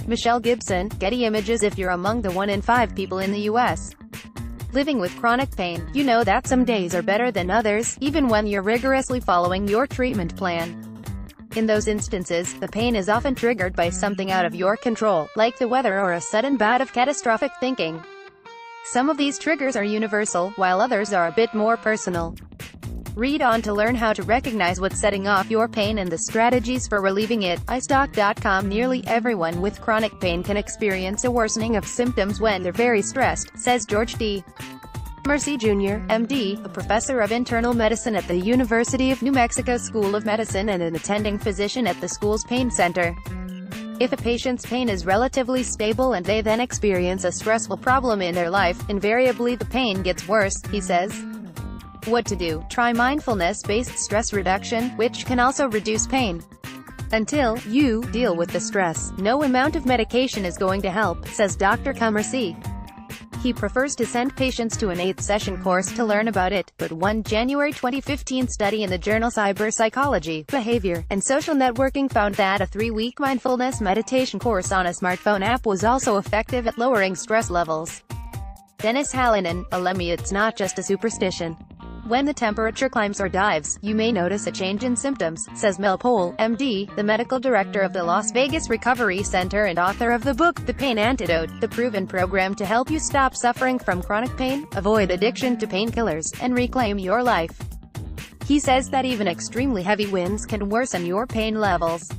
Michelle Gibson, Getty Images. If you're among the 1 in 5 people in the U.S. living with chronic pain, you know that some days are better than others, even when you're rigorously following your treatment plan. In those instances, the pain is often triggered by something out of your control, like the weather or a sudden bout of catastrophic thinking. Some of these triggers are universal, while others are a bit more personal. Read on to learn how to recognize what's setting off your pain and the strategies for relieving it. iStock.com. Nearly everyone with chronic pain can experience a worsening of symptoms when they're very stressed, says George D. Commercy Jr., MD, a professor of internal medicine at the University of New Mexico School of Medicine and an attending physician at the school's pain center. If a patient's pain is relatively stable and they then experience a stressful problem in their life, invariably the pain gets worse, he says. What to do? Try mindfulness-based stress reduction, which can also reduce pain. Until you deal with the stress, no amount of medication is going to help, says Dr. Commercy. He prefers to send patients to an 8-session course to learn about it, but one January 2015 study in the journal Cyber-Psychology, Behavior, and Social Networking found that a 3-week mindfulness meditation course on a smartphone app was also effective at lowering stress levels. Dennis Hallinan, a Lemmy. It's not just a superstition. When the temperature climbs or dives, you may notice a change in symptoms, says Mel Pohl, MD, the medical director of the Las Vegas Recovery Center and author of the book, The Pain Antidote, the proven program to help you stop suffering from chronic pain, avoid addiction to painkillers, and reclaim your life. He says that even extremely heavy winds can worsen your pain levels.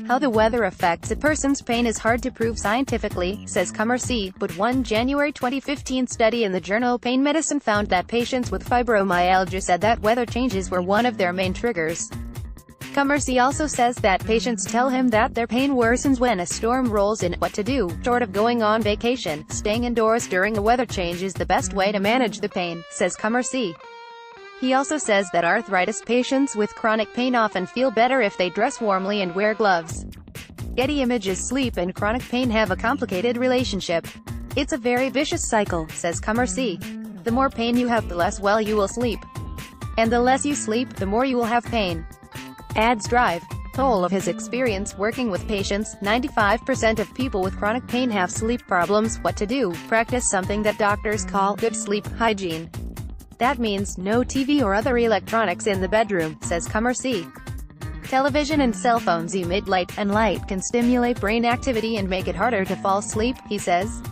How the weather affects a person's pain is hard to prove scientifically, says Commercy, but one January 2015 study in the journal Pain Medicine found that patients with fibromyalgia said that weather changes were one of their main triggers. Commercy also says that patients tell him that their pain worsens when a storm rolls in. What to do? Short of going on vacation, staying indoors during a weather change is the best way to manage the pain, says Commercy. He also says that arthritis patients with chronic pain often feel better if they dress warmly and wear gloves. Getty Images. Sleep and chronic pain have a complicated relationship. It's a very vicious cycle, says Commercy. The more pain you have, the less well you will sleep. And the less you sleep, the more you will have pain. Adds Drive. Toll of his experience working with patients, 95% of people with chronic pain have sleep problems. What to do? Practice something that doctors call good sleep hygiene. That means no TV or other electronics in the bedroom, says Commercy. Television and cell phones emit light, and light can stimulate brain activity and make it harder to fall asleep, he says.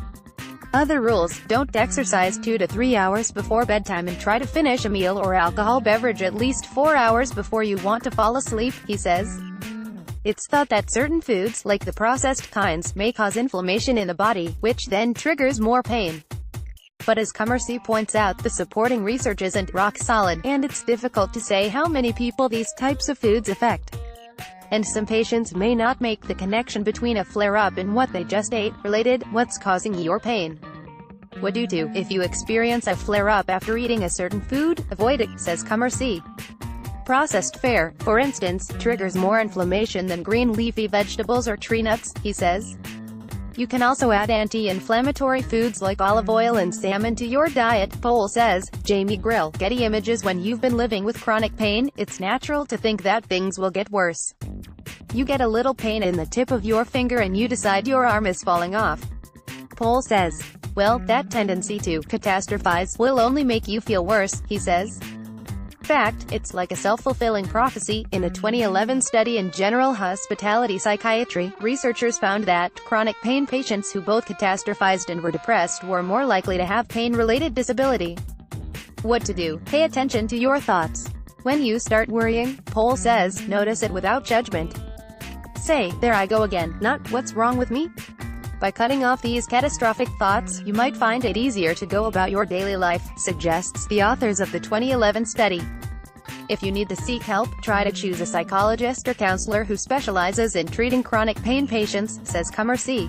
Other rules: don't exercise 2 to 3 hours before bedtime and try to finish a meal or alcohol beverage at least 4 hours before you want to fall asleep, he says. It's thought that certain foods, like the processed kinds, may cause inflammation in the body, which then triggers more pain. But as Commercy points out, the supporting research isn't rock solid, and it's difficult to say how many people these types of foods affect. And some patients may not make the connection between a flare-up and what they just ate. Related, what's causing your pain? What to do? If you experience a flare-up after eating a certain food, avoid it, says Commercy. Processed fare, for instance, triggers more inflammation than green leafy vegetables or tree nuts, he says. You can also add anti-inflammatory foods like olive oil and salmon to your diet, Pohl says. Jamie Grill, Getty Images. When you've been living with chronic pain, it's natural to think that things will get worse. You get a little pain in the tip of your finger and you decide your arm is falling off. Pohl says. Well, that tendency to catastrophize will only make you feel worse, he says. Fact, it's like a self-fulfilling prophecy. In a 2011 study in General Hospitality Psychiatry, researchers found that chronic pain patients who both catastrophized and were depressed were more likely to have pain-related disability. What to do? Pay attention to your thoughts. When you start worrying, Pohl says, notice it without judgment. Say, there I go again, not, what's wrong with me? By cutting off these catastrophic thoughts, you might find it easier to go about your daily life, suggests the authors of the 2011 study. If you need to seek help, try to choose a psychologist or counselor who specializes in treating chronic pain patients, says Commercy.